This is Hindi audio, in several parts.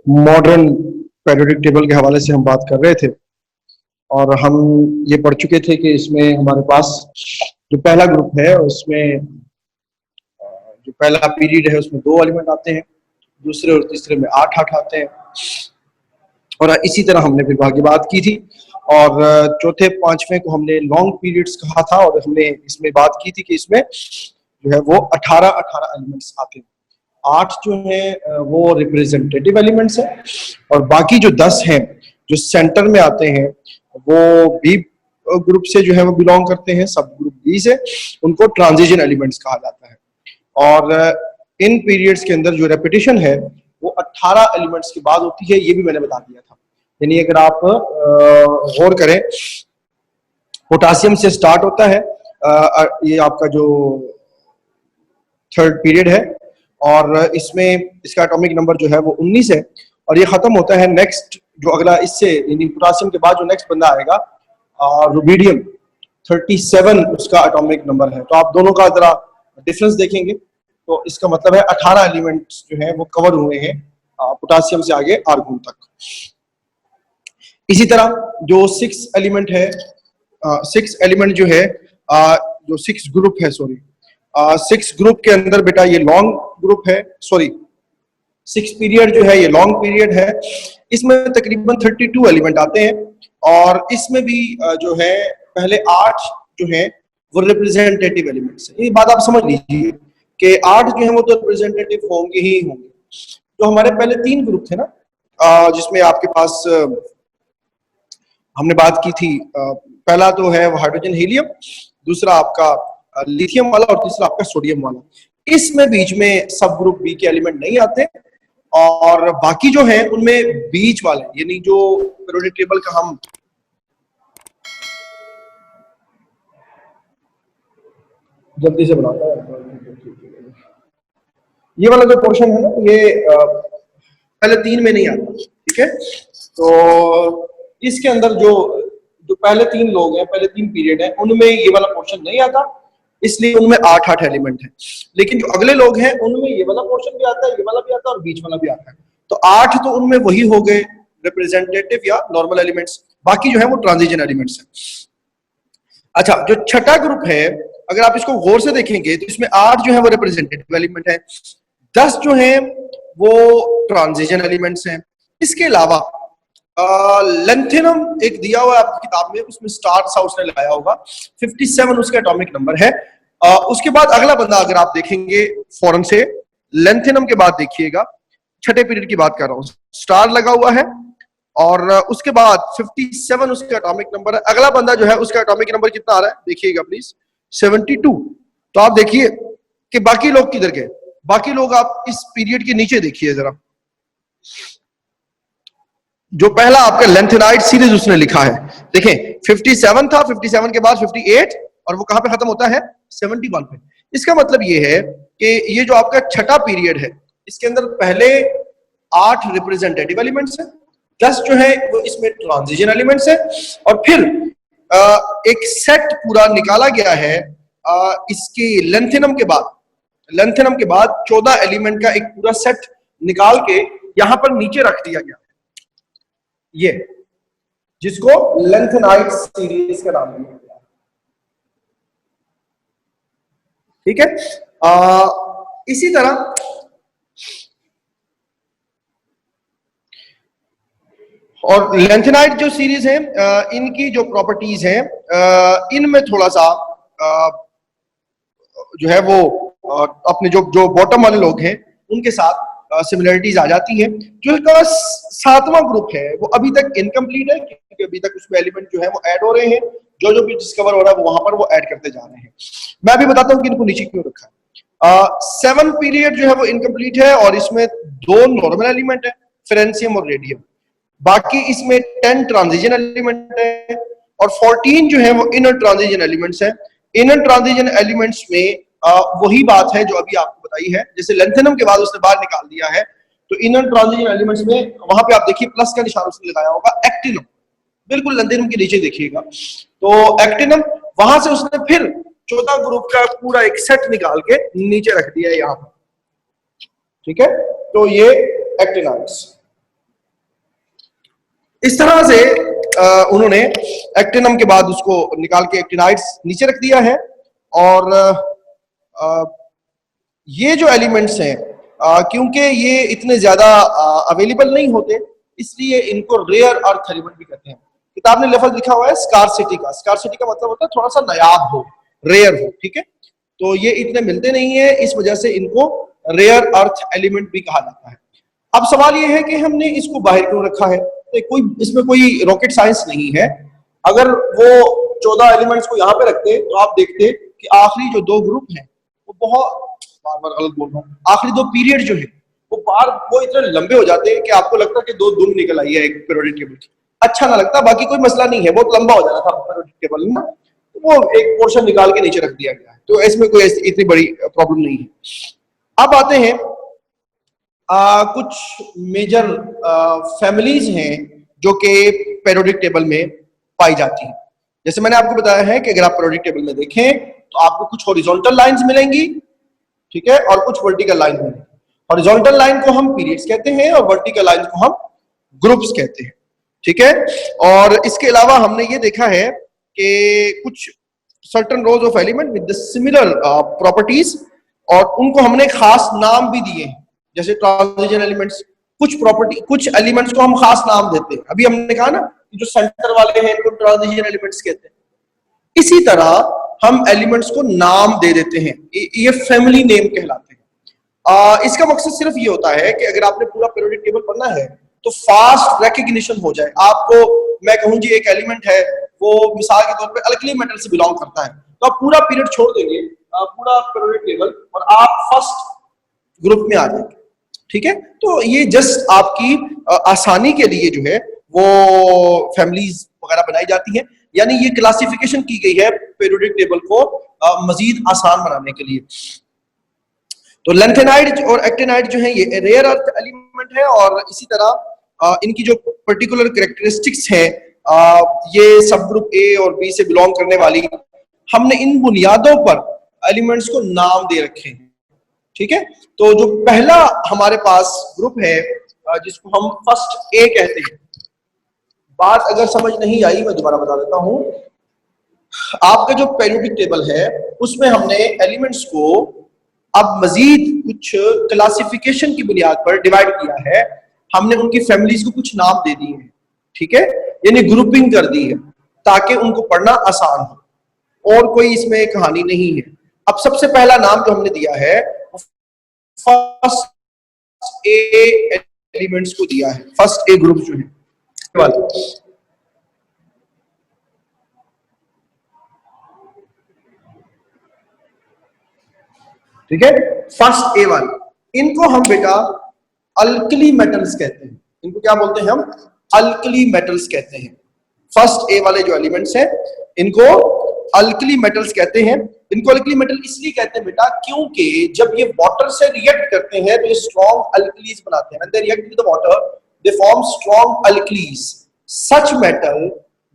मॉडर्न पेरियोडिक टेबल के हवाले से हम बात कर रहे थे और हम ये पढ़ चुके थे कि इसमें हमारे पास जो पहला ग्रुप है उसमें जो पहला पीरियड है उसमें 2 एलिमेंट आते हैं, दूसरे और तीसरे में 8-8 आते हैं और इसी तरह हमने फिर आगे बात की थी और चौथे पांचवें को हमने लॉन्ग पीरियड्स कहा था और हमने इसमें बात की थी कि इसमें जो है वो 18-18 एलिमेंट्स आते हैं। 8 जो है वो रिप्रेजेंटेटिव एलिमेंट्स हैं और बाकी जो 10 हैं जो सेंटर में आते हैं वो बी ग्रुप से जो है वो बिलोंग करते हैं, सब ग्रुप बी से, उनको ट्रांजिशन एलिमेंट्स कहा जाता है। और इन पीरियड्स के अंदर जो रेपिटेशन है वो 18 एलिमेंट्स के बाद होती है, ये भी मैंने बता दिया था। यानी अगर आप गौर करें, पोटासियम से स्टार्ट होता है, ये आपका जो थर्ड पीरियड है और इसमें इसका एटॉमिक नंबर जो है वो 19 है और ये खत्म होता है नेक्स्ट जो अगला इससे यानी पोटासियम के बाद जो नेक्स्ट बंदा आएगा रुबिडियम 37 उसका एटॉमिक नंबर है। तो आप दोनों का जरा डिफरेंस देखेंगे तो इसका मतलब है 18 एलिमेंट्स जो है वो कवर हुए हैं पोटासियम से आगे आर्गन तक। इसी तरह जो 6 एलिमेंट है, 6 एलिमेंट जो है जो 6 ग्रुप है, सॉरी 6 ग्रुप के अंदर बेटा ये लॉन्ग ग्रुप है, सॉरी 6 पीरियड जो है ये लॉन्ग पीरियड है। इसमें तकरीबन 32 एलिमेंट आते हैं और इसमें भी जो है पहले 8 जो है वो रिप्रेजेंटेटिव एलिमेंट्स है। ये बात आप समझ लीजिए कि 8 जो है वो तो रिप्रेजेंटेटिव होंगे ही होंगे। जो हमारे पहले 3 ग्रुप थे ना, जिसमें आपके पास हमने बात की थी, पहला तो है वो हाइड्रोजन हीलियम, दूसरा आपका लिथियम वाला और तीसरा आपका सोडियम वाला। इसमें बीच में सब ग्रुप बी के एलिमेंट नहीं आते और बाकी जो है उनमें बीच वाले यानी जो पीरियोडिक टेबल का हम जल्दी से बनाता है, ये वाला जो पोर्शन है ना ये पहले 3 में नहीं आता, ठीक है। तो इसके अंदर जो पहले 3 लोग हैं, पहले 3 पीरियड हैं, उनमें ये वाला पोर्शन नहीं आता, इसलिए उनमें 8-8 एलिमेंट है। लेकिन जो अगले लोग हैं उनमें ये वाला पोर्शन भी आता है, ये वाला भी आता है और बीच वाला भी आता है। तो 8 तो उनमें वही हो गए रिप्रेजेंटेटिव या नॉर्मल एलिमेंट्स, बाकी जो है वो ट्रांजिशन एलिमेंट्स हैं। अच्छा, जो छठा ग्रुप है अगर आप इसको गौर से देखेंगे तो इसमें 8 जो है वो रिप्रेजेंटेटिव एलिमेंट है, 10 जो है वो ट्रांजिशन एलिमेंट्स हैं। इसके अलावा लेंथेनम एक दिया हुआ है आपकी किताब में, उसमें स्टार सा उसने लगाया होगा, 57 उसका एटॉमिक नंबर है। उसके बाद अगला बंदा अगर आप देखेंगे फौरन से, लेंथेनम के बाद देखिएगा, छठे पीरियड की बात कर रहा हूं, स्टार लगा हुआ है और उसके बाद 57 उसका एटॉमिक नंबर है। अगला बंदा जो है उसका एटॉमिक नंबर कितना आ रहा है देखिएगा प्लीज, 72। तो आप देखिए कि बाकी लोग किधर गए, बाकी लोग आप इस पीरियड के नीचे देखिए जरा, जो पहला आपका लेंथेनाइट सीरीज उसने लिखा है, देखें 57 था, 57 के बाद 58 और वो कहां पे खत्म होता है 71 पे। इसका मतलब ये है कि ये जो आपका छठा पीरियड है इसके अंदर पहले 8 रिप्रेजेंटेटिव एलिमेंट्स हैं, 10 जो है वो इसमें ट्रांजिशन एलिमेंट्स है और फिर एक सेट पूरा निकाला गया है इसके लेंथेनम के बाद। लेंथेनम के बाद 14 एलिमेंट का एक पूरा सेट निकाल के यहां पर नीचे रख दिया गया, ये जिसको लेंथेनाइट सीरीज का नाम दिया गया, ठीक है। इसी तरह और लेंथेनाइट जो सीरीज है इनकी जो प्रॉपर्टीज हैं इनमें थोड़ा सा जो है वो अपने जो बॉटम वाले लोग हैं उनके साथ सिमिलरिटीज आ जाती हैं। जो इसका 7वां ग्रुप है वो अभी तक इनकम्प्लीट है क्योंकि अभी तक उसमें एलिमेंट जो है वो ऐड हो रहे हैं, जो भी डिस्कवर हो रहा है वो वहां पर वो ऐड करते जा रहे हैं। मैं अभी बताता हूं कि इनको नीचे क्यों रखा है। 7 पीरियड जो है वो इनकम्प्लीट है और इसमें 2 नॉर्मल एलिमेंट है, फ्रेंसियम और रेडियम। बाकी इसमें 10 ट्रांजिशन एलिमेंट है और 14 जो है वो इनर ट्रांजिशन एलिमेंट्स है। इनर ट्रांजिशन एलिमेंट्स में वही बात है जो अभी आपको बताई है, जैसे लेंथेनम के बाद उसने बाहर निकाल दिया है तो इनर ट्रांजिशन एलिमेंट्स में वहां पे आप देखिए प्लस का निशान उसने लगाया होगा, एक्टिनम, बिल्कुल लेंथेनम के नीचे देखिएगा। तो एक्टिनम वहां से उसने फिर 14 ग्रुप का पूरा एक सेट निकाल के नीचे रख दिया है यहां पर, ठीक है। तो ये एक्टिनाइड्स, इस तरह से उन्होंने एक्टिनम के बाद उसको निकाल के एक्टिनाइड्स नीचे रख दिया है। और ये जो एलिमेंट्स हैं क्योंकि ये इतने ज्यादा अवेलेबल नहीं होते, इसलिए इनको रेयर अर्थ एलिमेंट भी कहते हैं। किताब ने लफ्ज लिखा हुआ है स्कार्सिटी का। स्कार्सिटी का मतलब होता है थोड़ा सा नायाब हो, रेयर हो, ठीक है। तो ये इतने मिलते नहीं है, इस वजह से इनको रेयर अर्थ एलिमेंट भी कहा जाता है। अब सवाल ये है कि हमने इसको बाहर क्यों रखा है? तो कोई इसमें कोई रॉकेट साइंस नहीं है। अगर वो 14 एलिमेंट्स को यहाँ पे रखते तो आप देखते कि आखिरी जो 2 ग्रुप हैं वो बहुत, बार बार गलत बोल रहा हूँ, आखिरी 2 पीरियड जो है वो इतने लंबे हो जाते हैं कि आपको लगता है कि 2 धुन निकल आई है एक पीरियोडिक टेबल की। अच्छा ना लगता, बाकी कोई मसला नहीं है, बहुत लंबा हो जाना था पीरियोडिक टेबल में, तो वो एक पोर्शन निकाल के नीचे रख दिया गया है, तो इसमें कोई इतनी बड़ी प्रॉब्लम नहीं है। अब आते हैं कुछ मेजर फैमिलीज हैं जो कि पीरियोडिक टेबल में पाई जाती हैं। जैसे मैंने आपको बताया है कि अगर आप पीरियोडिक टेबल में देखें तो आपको कुछ हॉरिजॉन्टल लाइंस मिलेंगी, ठीक है, और कुछ वर्टिकल लाइन मिलेंगी। हॉरिजॉन्टल लाइन को हम पीरियड्स कहते हैं और वर्टिकल लाइन को हम ग्रुप्स कहते हैं, ठीक है। और इसके अलावा हमने ये देखा है कि कुछ certain rose of element with the similar properties, और उनको हमने खास नाम भी दिए हैं, जैसे ट्रांजिशन एलिमेंट्स। कुछ प्रॉपर्टी, कुछ एलिमेंट्स को हम खास नाम देते हैं। अभी हमने कहा ना जो सेंटर वाले हैं इनको ट्रांजिशन एलिमेंट्स कहते हैं। इसी तरह हम एलिमेंट्स को नाम दे देते हैं, ये फैमिली नेम कहलाते हैं। इसका मकसद सिर्फ ये होता है कि अगर आपने पूरा पीरियोडिक टेबल पढ़ना है तो फास्ट रिकग्निशन हो जाए। आपको मैं कहूं जी एक एलिमेंट है, वो मिसाल के तौर पे अल्कली मेटल से बिलोंग करता है, तो आप पूरा पीरियड छोड़ देंगे, पूरा पीरियोडिक टेबल, और आप फर्स्ट ग्रुप में आ जाएंगे, ठीक है। तो ये जस्ट आपकी आसानी के लिए जो है वो फैमिलीज वगैरह बनाई जाती है, यानी ये क्लासिफिकेशन की गई है पीरियोडिक टेबल को मजीद आसान बनाने के लिए। तो लेंथेनाइड और एक्टिनाइड जो है ये रेयर अर्थ एलिमेंट है, और इसी तरह इनकी जो पर्टिकुलर कैरेक्टरिस्टिक्स हैं ये सब ग्रुप ए और बी से बिलोंग करने वाली, हमने इन बुनियादों पर एलिमेंट्स को नाम दे रखे हैं, ठीक है। तो जो पहला हमारे पास ग्रुप है जिसको हम फर्स्ट ए कहते हैं। बात अगर समझ नहीं आई मैं दोबारा बता देता हूं। आपका जो पीरियोडिक टेबल है उसमें हमने एलिमेंट्स को अब मजीद कुछ क्लासिफिकेशन की बुनियाद पर डिवाइड किया है। हमने उनकी फैमिलीज को कुछ नाम दे दिए हैं, ठीक है, यानी ग्रुपिंग कर दी है ताकि उनको पढ़ना आसान हो, और कोई इसमें कहानी नहीं है। अब सबसे पहला नाम जो हमने दिया है फर्स्ट ए एलिमेंट्स को दिया है, फर्स्ट ए ग्रुप जो है वाले। ठीक है, फर्स्ट ए वाले, इनको हम बेटा अल्कली मेटल्स कहते हैं। इनको क्या बोलते हैं हम? अल्कली मेटल्स कहते हैं। फर्स्ट ए वाले जो एलिमेंट्स हैं इनको अल्कली मेटल्स कहते हैं। इनको अल्कली मेटल इसलिए कहते हैं बेटा क्योंकि जब ये वाटर से रिएक्ट करते हैं तो ये स्ट्रॉन्ग अल्कलीज बनाते हैं। When they react with the water, they form strong alkalis. Such metal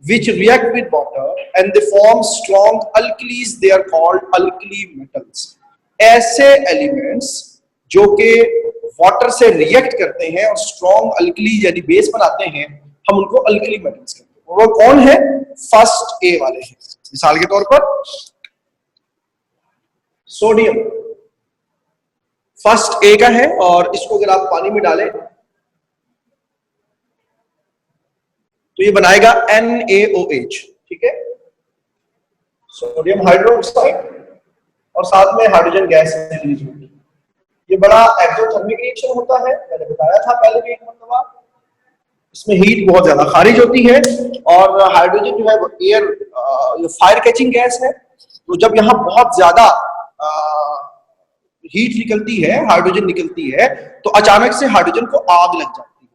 which react with water and they form strong alkalis, they are called alkali metals. ऐसे एलिमेंट्स जो कि वाटर से रिएक्ट करते हैं और स्ट्रॉन्ग अल्कली यानी बेस बनाते हैं, हम उनको अल्कली मेटल्स कहते हैं। वो कौन है? फर्स्ट ए वाले हैं। मिसाल के तौर पर सोडियम फर्स्ट ए का है, और इसको अगर आप पानी में डालें तो ये बनाएगा NaOH, ठीक है, सोडियम हाइड्रोक्साइड, और साथ में हाइड्रोजन गैस रिलीज होगी। ये बड़ा एक्सोथर्मिक रिएक्शन होता है, मैंने बताया था पहले भी एक मरतबा। इसमें हीट बहुत ज्यादा खारिज होती है, और हाइड्रोजन जो है वो एयर फायर कैचिंग गैस है। तो जब यहाँ बहुत ज्यादा हीट निकलती है, हाइड्रोजन निकलती है, तो अचानक से हाइड्रोजन को आग लग जाती है।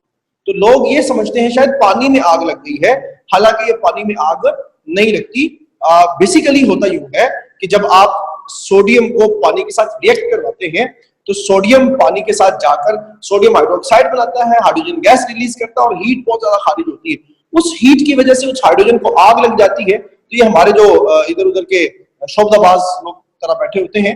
तो लोग ये समझते हैं शायद पानी में आग लग गई है, हालांकि ये पानी में आग नहीं लगती। बेसिकली होता यूं है कि जब आप सोडियम को पानी के साथ रिएक्ट करवाते हैं तो सोडियम पानी के साथ जाकर सोडियम हाइड्रोक्साइड बनाता है, हाइड्रोजन गैस रिलीज करता है, और हीट बहुत ज्यादा खारिज होती है। उस हीट की वजह से उस हाइड्रोजन को आग लग जाती है। तो ये हमारे जो इधर उधर के शोबदाबाज लोग तरह बैठे होते हैं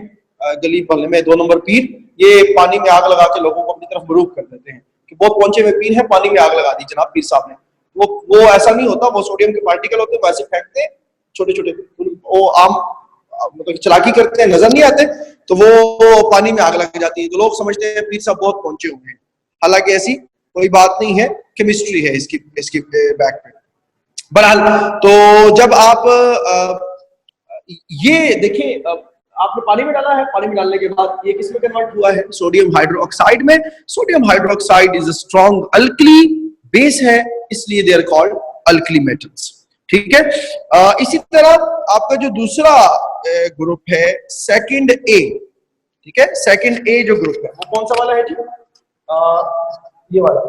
गली मोहल्ले में, 2 नंबर पीर, ये पानी में आग लगा के लोगों को अपनी तरफ मरूक कर देते हैं कि बहुत पहुंचे हुए पीर है, पानी में आग लगा दी जनाब पीर साहब ने। वो ऐसा नहीं होता, वो सोडियम के पार्टिकल होते हैं, वैसे फेंकते हैं छोटे छोटे, वो आम मतलब चालाकी करते हैं, नजर नहीं आते, तो वो पानी में आग लग जाती है, तो लोग समझते हैं पीर साहब बहुत पहुंचे हुए हैं, हालांकि ऐसी कोई बात नहीं है, केमिस्ट्री है इसकी बैक पे। बहरहाल तो जब आप ये देखें, आपने पानी में डाला है, पानी में डालने के बाद ये किस में कन्वर्ट हुआ है, सोडियम हाइड्रोक्साइड में। Sodium hydroxide is a strong alkali base है, इसलिए they are called alkali metals. ठीक है, इसी तरह आपका जो दूसरा ग्रुप है सेकंड ए, ठीक है, सेकंड ए जो ग्रुप है वो कौन सा वाला है जी, ये वाला,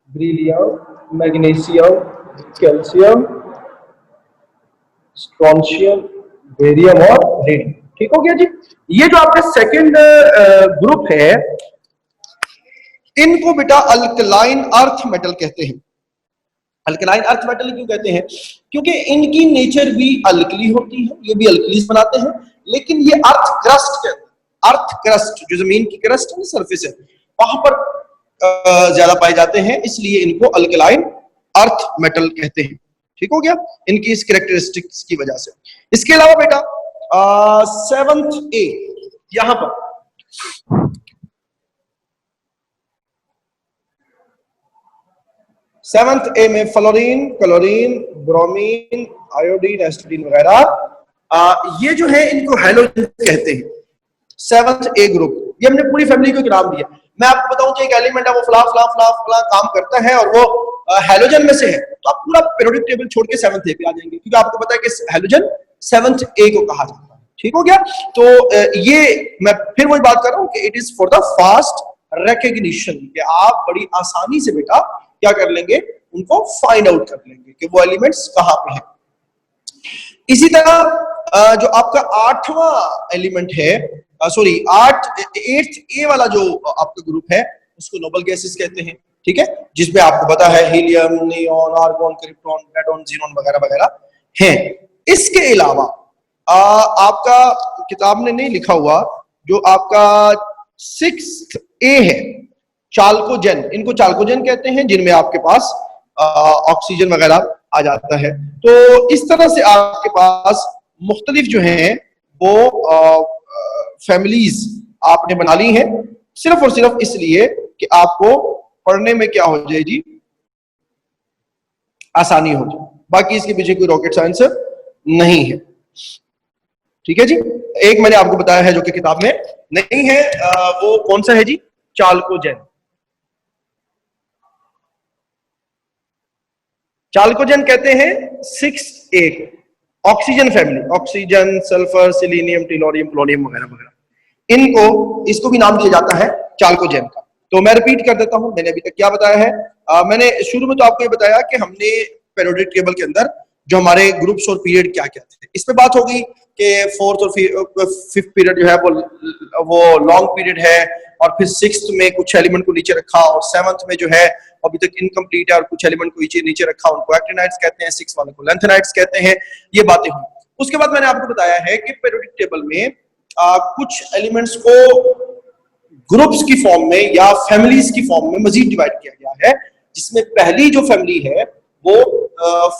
beryllium, magnesium, calcium, strontium, barium और रेडियम। ठीक हो गया जी। ये जो आपका सेकंड ग्रुप है, इनको बेटा अल्कलाइन अर्थ मेटल कहते हैं। अल्कलाइन अर्थ मेटल क्यों कहते हैं, क्योंकि इनकी नेचर भी अल्कली होती है, ये भी अल्कलीज बनाते हैं, लेकिन ये अर्थ क्रस्ट के, अर्थ क्रस्ट जो जमीन की क्रस्ट है, सरफेस है, वहां पर ज्यादा पाए जाते हैं, इसलिए इनको अल्कलाइन अर्थ मेटल कहते हैं। ठीक हो गया, इनकी इस कैरेक्टरिस्टिक्स की वजह से। इसके अलावा बेटा सेवंथ ए, यहां पर सेवंथ ए में फ्लोरीन, क्लोरीन, ब्रोमीन, आयोडीन, एस्टडीन वगैरह, ये जो है इनको हैलोजन कहते हैं। सेवंथ ए ग्रुप, ये हमने पूरी फैमिली को नाम दिया। मैं आपको बताऊं कि एक एलिमेंट है वो फला फला फला फला काम करता है और वो हैलोजन में से है, तो आप पूरा पीरियोडिक टेबल छोड़ के सेवंथ ए पे आ जाएंगे, क्योंकि आपको पता है कि हैलोजन सेवंथ ए को कहा जाता है। ठीक हो गया, तो ये मैं फिर वही बात कर रहा हूं कि it is for the fast recognition, कि आप बड़ी आसानी से बेटा क्या कर लेंगे, उनको फाइंड आउट कर लेंगे कि वो एलिमेंट्स कहां पे हैं। इसी तरह जो आपका आठवां एलिमेंट है, सॉरी एट्थ ए वाला जो आपका ग्रुप है, उसको नोबल गैसेस कहते हैं। ठीक है, जिसमें आपको पता है helium, neon, argon, krypton, radon, xenon वगैरह वगैरह हैं। इसके अलावा आपका किताब ने नहीं लिखा हुआ, जो आपका सिक्स्थ ए है, चाल्कोजेन, इनको चाल्कोजेन कहते हैं, जिनमें आपके पास ऑक्सीजन वगैरह आ जाता है। तो इस तरह से आपके पास मुख्तलिफ जो हैं वो फैमिलीज आपने बना ली हैं, सिर्फ और सिर्फ इसलिए कि आपको पढ़ने में क्या हो जाए जी, आसानी हो जाए। बाकी इसके पीछे कोई रॉकेट साइंस नहीं है। ठीक है जी, एक मैंने आपको बताया है जो कि किताब में नहीं है, वो कौन सा है जी, चाल्कोजेन। चाल्कोजेन कहते हैं 6A, oxygen family, oxygen, sulphur, selenium, tellurium, polonium वगैरह वगैरह, इनको इसको भी नाम दिया जाता है चाल्कोजेन का। तो मैं रिपीट कर देता हूं, मैंने अभी तक क्या बताया है। मैंने शुरू में तो आपको ये बताया कि हमने पीरियोडिक टेबल के अंदर जो हमारे ग्रुप्स और पीरियड क्या क्या थे, इस पे बात हो गई कि फोर्थ और फिफ्थ पीरियड जो है वो लॉन्ग पीरियड है, और फिर सिक्स्थ में कुछ एलिमेंट को नीचे रखा, और सेवंथ में जो है अभी तक इनकम्प्लीट है और कुछ एलिमेंट को नीचे रखा, उनको एक्टिनाइड्स कहते हैं, सिक्स वाले को लेंथेनाइड्स कहते हैं। ये बातें हुई। उसके बाद मैंने आपको बताया है कि पीरियोडिक टेबल में कुछ एलिमेंट्स को ग्रुप्स की फॉर्म में या फैमिलीज की फॉर्म में मजीद डिवाइड किया गया है, जिसमें पहली जो फैमिली है वो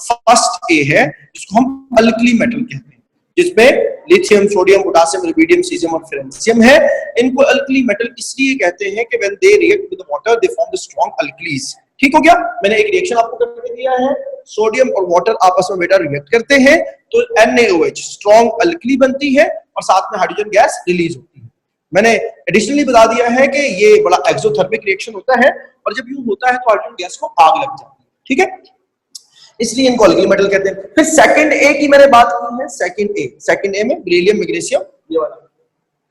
फर्स्ट ए है, जिसको हम अल्कली मेटल कहते हैं, जिसमें lithium, sodium, potassium, rubidium, caesium और फ्रेंसियम है। इनको अल्कली मेटल इसलिए कहते हैं कि when they react with water they form the strong alkalis. ठीक हो गया, मैंने एक रिएक्शन आपको करके दिया है, सोडियम और वाटर आपस में बेटा रिएक्ट करते हैं तो NaOH स्ट्रॉन्ग अल्कली बनती है और साथ में हाइड्रोजन गैस रिलीज होती है। मैंने एडिशनली बता दिया है कि ये बड़ा एक्सोथर्मिक रिएक्शन होता है, और जब यूं होता है तो हाइड्रोजन गैस को आग लग जाती है। ठीक है, इसलिए इनको अल्कली मेटल कहते हैं। फिर सेकंड ए की मैंने बात की है, सेकंड ए में बेरिलियम, मैग्नीशियम, ये वाला,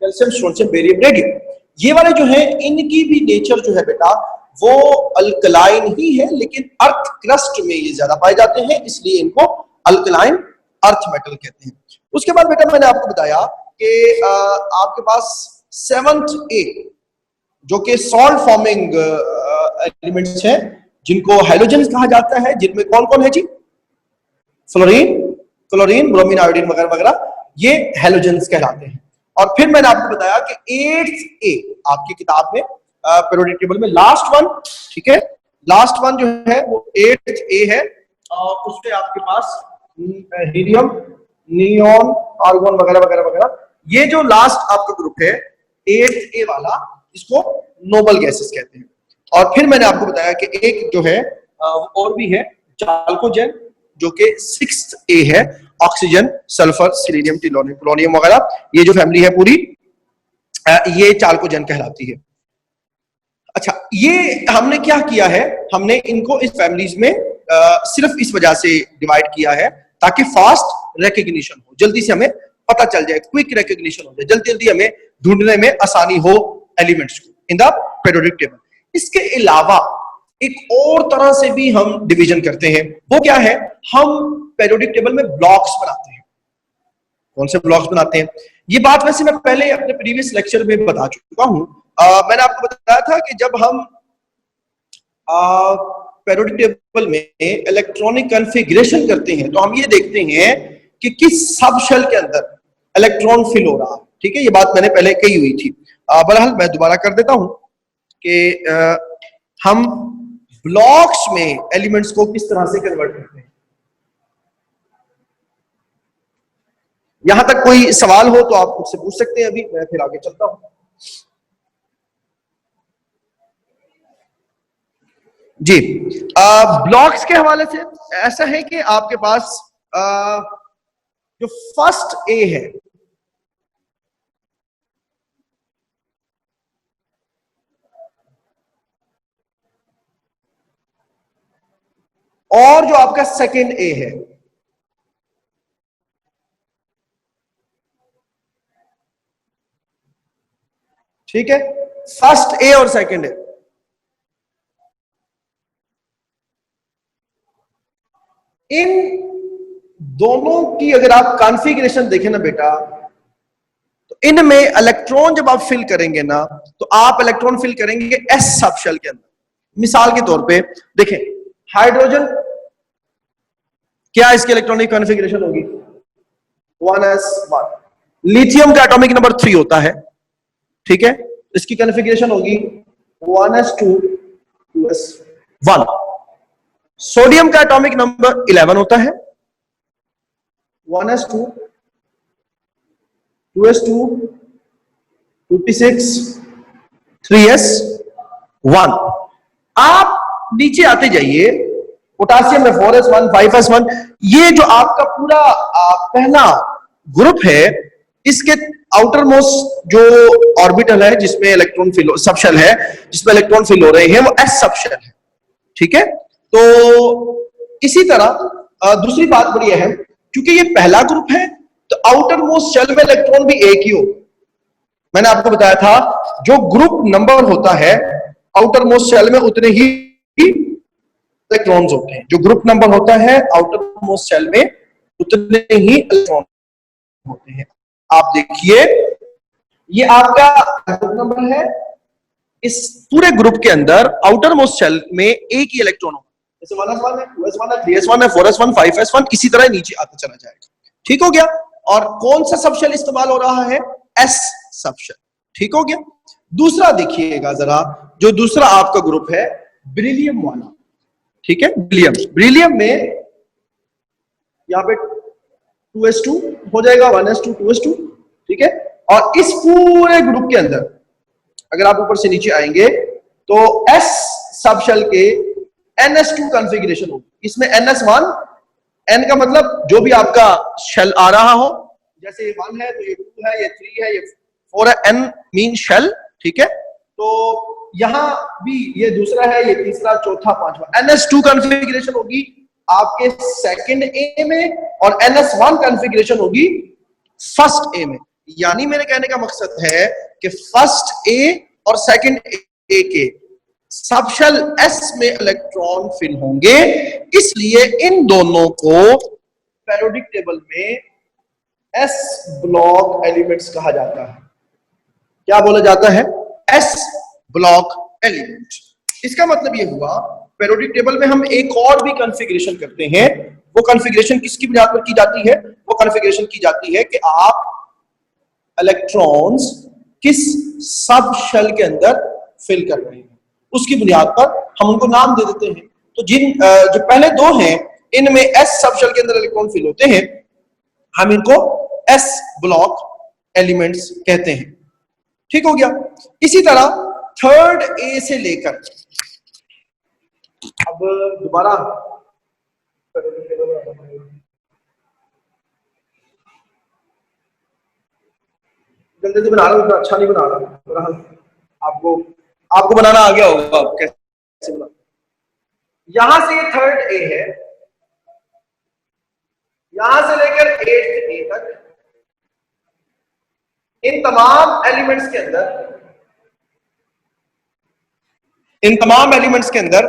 कैल्शियम, स्ट्रोंशियम, बेरियम, रेडियम, ये वाले जो है इनकी भी नेचर जो है बेटा वो अल्कलाइन ही है, लेकिन अर्थ क्रस्ट में ये ज्यादा पाए जाते हैं, इसलिए इनको अल्कलाइन अर्थ मेटल कहते हैं। उसके बाद बेटा मैंने आपको बताया कि आपके पास सेवंथ ए जो कि सॉल्ट फॉर्मिंग एलिमेंट्स हैं, जिनको हैलोजेंस कहा जाता है, जिनमें कौन कौन है जी, फ्लोरीन, क्लोरीन, ब्रोमीन, आयोडीन वगैरह वगैरह, ये हैलोजेंस कहलाते हैं। और फिर मैंने आपको बताया कि 8th ए आपकी किताब में पीरियोडिक टेबल में लास्ट वन, ठीक है, लास्ट वन जो है वो 8th ए है, उसमें आपके पास हीलियम, नियॉन, आर्गन वगैरह वगैरह वगैरह। ये जो लास्ट आपका ग्रुप है 8th ए वाला, इसको नोबल गैसेस कहते हैं। और फिर मैंने आपको बताया कि एक जो है और भी है चाल्कोजेन, जो कि 6th ए है, ऑक्सीजन, सल्फर, सिलीनियम, टिलोनियम, पोलोनियम वगैरह, ये जो फैमिली है पूरी ये चाल्कोजेन कहलाती है। अच्छा, ये हमने क्या किया है, हमने इनको इस फैमिलीज में सिर्फ इस वजह से डिवाइड किया है ताकि फास्ट रिकग्निशन हो, जल्दी से हमें पता चल जाए, क्विक रिकग्निशन हो जाए, जल्दी जल्दी हमें ढूंढने में आसानी हो एलिमेंट्स को इन द पीरियोडिक टेबल। इसके अलावा एक और तरह से भी हम डिवीजन करते हैं, वो क्या है, हम पीरियोडिक टेबल में ब्लॉक्स बनाते हैं। कौन से ब्लॉक्स बनाते हैं, ये बात वैसे मैं पहले अपने प्रीवियस लेक्चर में बता चुका हूं। मैंने आपको बताया था कि जब हम पीरियोडिक टेबल में इलेक्ट्रॉनिक कॉन्फ़िगरेशन करते हैं तो हम ये देखते हैं कि किस सब शेल के अंदर इलेक्ट्रॉन फिल हो रहा है। ठीक है, ये बात मैंने पहले कही हुई थी। बहरहाल मैं दोबारा कर देता हूं कि हम ब्लॉक्स में एलिमेंट्स को किस तरह से कन्वर्ट करते हैं। यहां तक कोई सवाल हो तो आप मुझसे पूछ सकते हैं, अभी मैं फिर आगे चलता हूं। जी, ब्लॉक्स के हवाले से ऐसा है कि आपके पास जो फर्स्ट ए है, और जो आपका सेकंड ए है, ठीक है, फर्स्ट ए और सेकंड ए, इन दोनों की अगर आप कॉन्फ़िगरेशन देखें ना बेटा, तो इनमें इलेक्ट्रॉन जब आप फिल करेंगे ना, तो आप इलेक्ट्रॉन फिल करेंगे एस सब शेल के अंदर। मिसाल के तौर पे देखें, हाइड्रोजन, क्या इसकी इलेक्ट्रॉनिक कॉन्फ़िगरेशन होगी 1s1। लिथियम का एटॉमिक नंबर 3 होता है, ठीक है, इसकी कॉन्फ़िगरेशन होगी 1s2 2s1। सोडियम का एटॉमिक नंबर 11 होता है, 1s2 2s2 2p6 3s1। आप नीचे आते जाइए, पोटासियम में 4s1 5s1। ये जो आपका पूरा पहला ग्रुप है, इसके आउटर मोस्ट जो ऑर्बिटल है जिसमें इलेक्ट्रॉन फिल सब शेल है जिसमें इलेक्ट्रॉन फिल हो रहे हैं, वो एस सब शेल है। ठीक है, तो इसी तरह दूसरी बात बड़ी अहम, क्योंकि ये पहला ग्रुप है तो आउटर मोस्ट शेल में इलेक्ट्रॉन भी एक ही हो। मैंने आपको बताया था जो ग्रुप नंबर होता है आउटर मोस्ट शेल में उतने ही इलेक्ट्रॉन्स होते हैं। जो ग्रुप नंबर होता है आउटर मोस्ट शेल में उतने ही इलेक्ट्रॉन होते हैं। आप देखिए, ये आपका ग्रुप नंबर है, इस पूरे ग्रुप के अंदर आउटर मोस्ट शेल में एक ही इलेक्ट्रॉन होगा। जैसे 1s1 है, 2s1 है, 3s1 है, 4s1 5s1, इसी तरह नीचे आता चला जाएगा। ठीक हो गया। और कौन सा सब शेल इस्तेमाल हो रहा है, एस सब शेल। ठीक हो गया। दूसरा देखिएगा जरा, जो दूसरा आपका ग्रुप है बेरिलियम वाला, ठीक है, बेरिलियम में यहां पे 2s2 हो जाएगा, 1s2 2s2, ठीक है। और इस पूरे ग्रुप के अंदर अगर आप ऊपर से नीचे आएंगे तो s सब शेल के ns2 कॉन्फ़िगरेशन होगी। इसमें ns1, n का मतलब जो भी आपका शेल आ रहा हो, जैसे ये 1 है तो ये 2 है, ये 3 है, ये 4 है, n मीन शेल, ठीक है। तो यहां भी ये दूसरा है, ये तीसरा, चौथा, पांचवा, ns2 कॉन्फ़िगरेशन होगी आपके सेकंड ए में और ns1 कॉन्फ़िगरेशन होगी फर्स्ट ए में। यानी मेरे कहने का मकसद है कि फर्स्ट ए और सेकंड ए के सब शेल एस में इलेक्ट्रॉन फिल होंगे, इसलिए इन दोनों को पीरियोडिक टेबल में एस ब्लॉक एलिमेंट्स कहा जाता है। क्या बोला जाता है, एस ब्लॉक एलिमेंट। इसका मतलब यह हुआ पीरियोडिक टेबल में हम एक और भी कॉन्फ़िगरेशन करते हैं। वो कॉन्फ़िगरेशन किसकी बुनियाद पर की जाती है, वो कॉन्फ़िगरेशन की जाती है कि आप इलेक्ट्रॉन्स किस सब शेल के अंदर फिल कर रहे हैं। उसकी बुनियाद पर हम उनको नाम दे देते हैं। तो जिन जो पहले दो हैं इनमें s सब शेल के अंदर इलेक्ट्रॉन फिल होते हैं, हम इनको s ब्लॉक एलिमेंट्स कहते हैं। ठीक हो गया। इसी तरह थर्ड ए से लेकर, अब दोबारा जल्दी से बना रहा हूं, इतना अच्छा नहीं बना रहा, आपको आपको बनाना आ गया होगा आप कैसे बना। यहां से ये थर्ड ए है, यहां से लेकर 8th ए तक, इन तमाम एलिमेंट्स के अंदर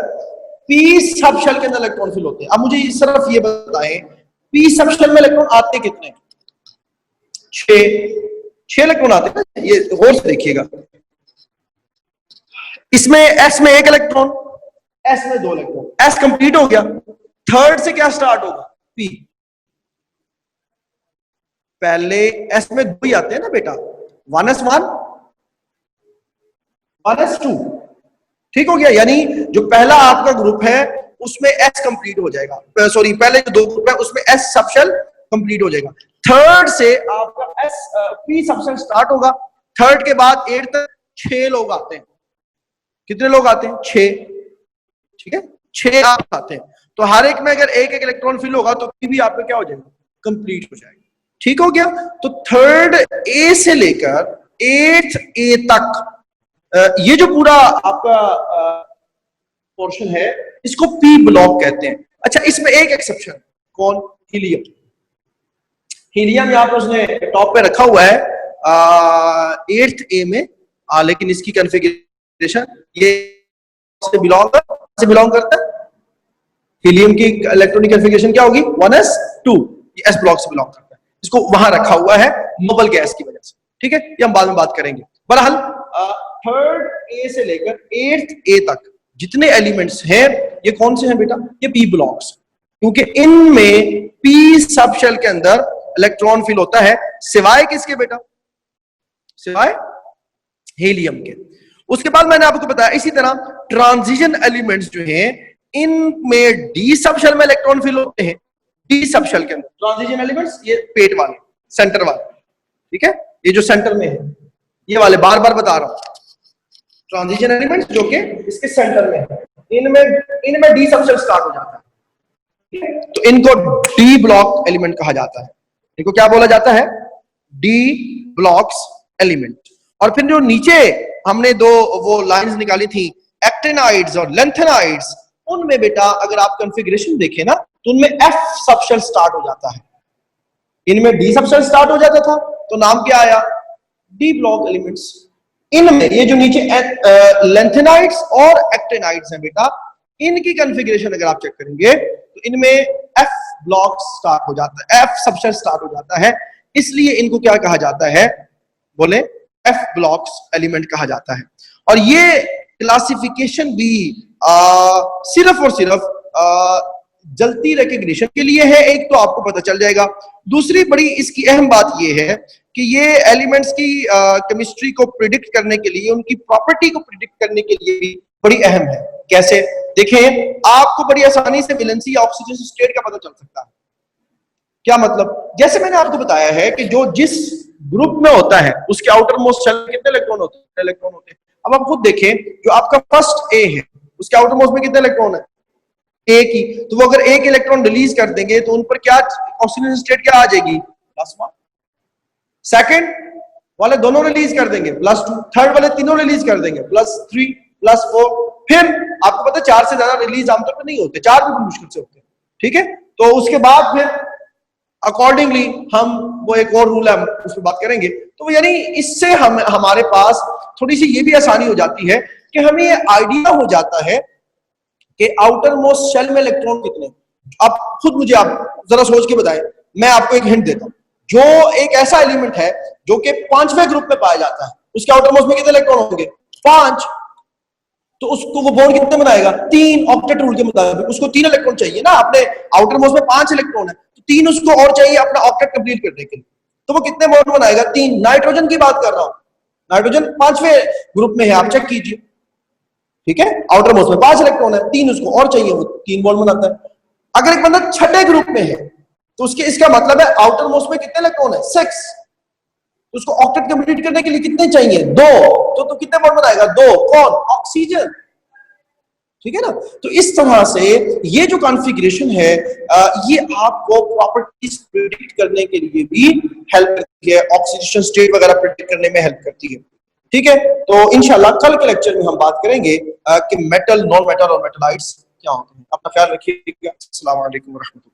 पी सब शेल के अंदर इलेक्ट्रॉन फिल होते हैं। अब मुझे सिर्फ ये बताएं, पी सब शेल में इलेक्ट्रॉन आते कितने? 6 इलेक्ट्रॉन आते हैं। ये गौर से देखिएगा, इसमें एस में 1 इलेक्ट्रॉन, एस में 2 इलेक्ट्रॉन, एस कंप्लीट हो गया। थर्ड से क्या स्टार्ट होगा? पी। पहले एस में 2 ही आते हैं ना बेटा, 1s1 1s2। ठीक हो गया। यानी जो पहला आपका ग्रुप है उसमें एस कंप्लीट हो जाएगा, सॉरी पहले जो 2 ग्रुप है उसमें एस सब शेल कंप्लीट हो जाएगा। थर्ड से आपका S P subshell start होगा। थर्ड के बाद 8 तक 6 लोग आते हैं। कितने लोग आते हैं? 6। ठीक है, 6 आप आते हैं। तो हर एक में अगर एक एक इलेक्ट्रॉन फिल होगा तो पी भी आपका क्या हो जाएगा? कंप्लीट हो जाएगा। ठीक हो गया। तो थर्ड ए से लेकर 8th ए तक ये जो पूरा आपका पोर्शन है इसको पी ब्लॉक कहते हैं। अच्छा, इसमें एक एक्सेप्शन, कौन? हीलियम। हीलियम यहां पर उसने टॉप पे रखा हुआ है 8th ए में, लेकिन इसकी कॉन्फ़िगरेशन ये से बिलोंग करता है। हीलियम की इलेक्ट्रॉनिक कॉन्फ़िगरेशन क्या होगी? 1s2। ये एस ब्लॉक से बिलोंग करता है। इसको वहां रखा हुआ है नोबल गैस की वजह से। ठीक है, ये हम बाद में बात करेंगे। बहरहाल थर्ड ए से लेकर 8th ए तक जितने एलिमेंट्स हैं ये कौन से हैं बेटा? ये पी ब्लॉक्स, क्योंकि इनमें पी सब शेल के अंदर इलेक्ट्रॉन फिल होता है। सिवाय किसके बेटा? सिवाय हीलियम के। उसके बाद मैंने आपको बताया इसी तरह ट्रांजिशन एलिमेंट्स जो हैं इनमें डी सब शेल में इलेक्ट्रॉन फिल होते हैं। डी सब शेल के अंदर ट्रांजिशन एलिमेंट्स, ये पेट वाले, सेंटर वाले। ठीक है, ये जो सेंटर में है ये वाले, बार बार बता रहा हूं, ट्रांजिशन एलिमेंट्स जो कि इसके सेंटर में है, इनमें डी सब शेल स्टार्ट हो जाता है। तो इनको डी ब्लॉक एलिमेंट कहा जाता है। इनको क्या बोला जाता है? D blocks element. और फिर जो नीचे हमने 2 वो लाइंस निकाली थी, एक्टिनाइड्स और लेंथेनाइड्स, उनमें बेटा अगर आप कॉन्फ़िगरेशन देखें ना तो उनमें एफ सब शेल स्टार्ट हो जाता है। इनमें डी सब शेल स्टार्ट हो जाता था, तो नाम क्या आया? D block elements. इनमें ये जो नीचे लेंथेनाइड्स और एक्टिनाइड्स हैं बेटा, इनकी कॉन्फ़िगरेशन अगर आप चेक करेंगे तो इनमें एफ ब्लॉक स्टार्ट हो जाता है, एफ सब शेल स्टार्ट हो जाता है। इसलिए इनको क्या कहा जाता है? बोले, एफ ब्लॉक्स एलिमेंट कहा जाता है। और ये क्लासिफिकेशन भी सिर्फ और सिर्फ जल्दी रिकग्निशन के लिए है। एक तो आपको पता चल जाएगा, दूसरी बड़ी इसकी अहम बात ये है कि ये एलिमेंट्स की केमिस्ट्री को प्रिडिक्ट करने के लिए, उनकी प्रॉपर्टी को प्रिडिक्ट करने के लिए भी बड़ी अहम है। कैसे? देखें, आपको बड़ी आसानी से वैलेंसी या ऑक्सीजन स्टेट का पता चल सकता है। क्या मतलब? जैसे मैंने आपको बताया है कि जो जिस ग्रुप में होता है उसके आउटर मोस्ट शेल कितने इलेक्ट्रॉन होते हैं? इलेक्ट्रॉन होते हैं। अब आप खुद देखें, जो आपका फर्स्ट ए है उसके आउटर मोस्ट में कितने इलेक्ट्रॉन है? एक ही। तो वो अगर एक इलेक्ट्रॉन रिलीज कर देंगे तो उन पर क्या ऑक्सीजन स्टेट क्या आ जाएगी? +1। सेकंड वाले दोनों रिलीज कर देंगे +2, थर्ड वाले तीनों रिलीज कर देंगे +3, +4। फिर आपको पता है 4 से ज्यादा रिलीज आमतौर पर नहीं होते, 4 भी मुश्किल से होते हैं। ठीक है, तो उसके बाद फिर अकॉर्डिंगली हम वो एक और रूल है, हम उस पर बात करेंगे। तो यानी इससे हम हमारे पास थोड़ी सी ये भी आसानी हो जाती है कि हमें ये आइडिया हो जाता है कि आउटर मोस्ट शेल में इलेक्ट्रॉन कितने। आप खुद मुझे आप जरा सोच के बताएं। मैं आपको एक हिंट देता हूं, जो एक ऐसा एलिमेंट है जो कि 5वें ग्रुप में पाया जाता है, उसके आउटर मोस्ट में कितने इलेक्ट्रॉन होंगे? 5। तो उसको वो बॉन्ड कितने बनाएगा? 3। ऑक्टेट रूल के मुताबिक उसको 3 इलेक्ट्रॉन चाहिए ना। अपने आउटर मोस्ट में 5 इलेक्ट्रॉन है तो 3 उसको और चाहिए अपना ऑक्टेट कंप्लीट करने के लिए। तो वो कितने बॉन्ड बनाएगा? 3। नाइट्रोजन की बात कर रहा हूं, नाइट्रोजन 5वें ग्रुप में है, आप चेक कीजिए। ठीक है, आउटर मोस्ट में 5 इलेक्ट्रॉन है, 3 उसको और चाहिए, वो 3 बॉन्ड बनाता है। अगर एक बंदा छठे ग्रुप में है तो उसके इसका मतलब है आउटर मोस्ट में कितने इलेक्ट्रॉन है, 6, तो उसको ऑक्टेट कंप्लीट करने के लिए कितने चाहिए, 2, तो कितने बॉन्ड बनाएगा, 2, कौन, ऑक्सीजन, ठीक है ना। तो इस तरह से ये जो कॉन्फ़िगरेशन है ये आपको प्रॉपर्टीज प्रिडिक्ट करने के लिए भी हेल्प करती है, ऑक्सीडेशन स्टेट वगैरह प्रिडिक्ट करने में हेल्प करती है, ठीक है। तो इंशाल्लाह कल के लेक्चर में हम बात करेंगे कि मेटल, नॉन मेटल और मेटलाइट्स क्या होते हैं। अपना ख्याल रखिएगा। अस्सलाम वालेकुम व रहमतुल्लाह।